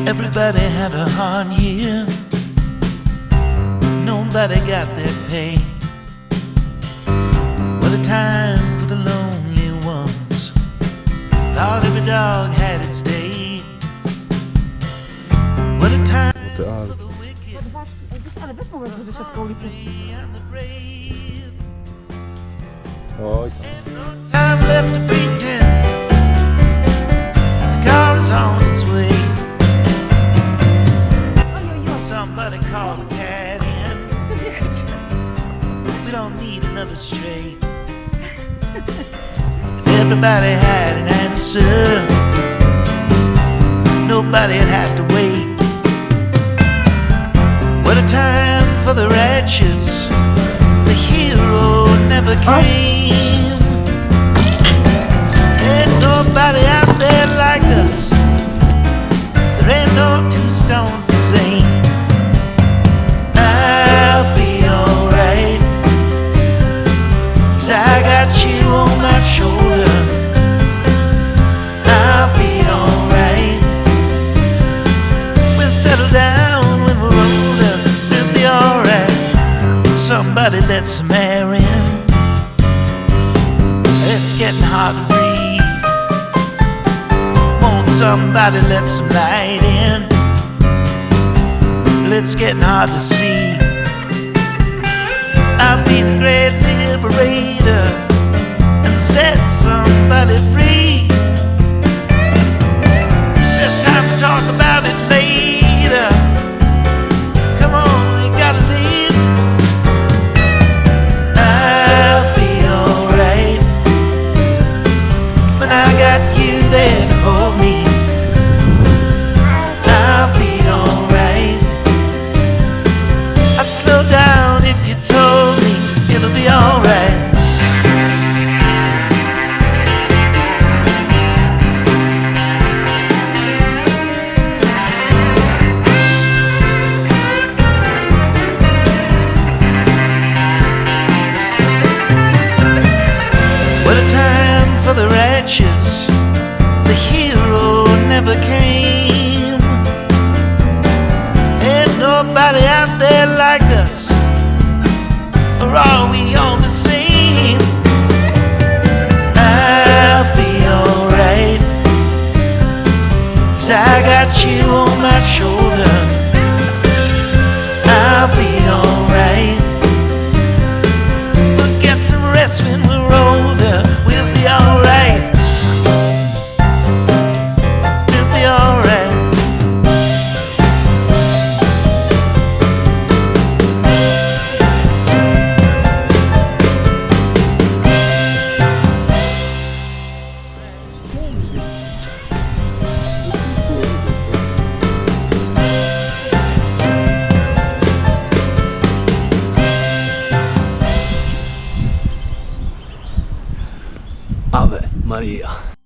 Everybody had a hard year. Nobody got their pay. What a time for the lonely ones. Thought every dog had its day. What a time for the wicked. Ale weź mogę wyszedł po ulicy. Oj. No time left to pretend. The car is on its way. Somebody call the cat in. We don't need another stray. If everybody had an answer, nobody'd have to wait. What a time for the wretches. The hero never came. Ain't nobody out there like us. There ain't no two stones the same. I'll be alright, 'cause I got you on my shoulder. I'll be alright. We'll settle down when we're older. We'll be alright. Somebody let some air in. It's getting hard to breathe. Won't somebody let some light in? It's getting hard to see. I'll be the great liberator and set somebody free. There's time to talk about it later. Come on, we gotta leave. I'll be alright when I got you there to hold me. I'll be alright. I'd slow down if you told me it'll be alright. What a time for the wretches. The hero never came. Ain't nobody out there like us. Or are we all the same? I'll be alright, 'cause I got you on my shoulder. I'll be alright. We'll get some rest when we're older. We'll be alright. We'll be alright. Ave Maria.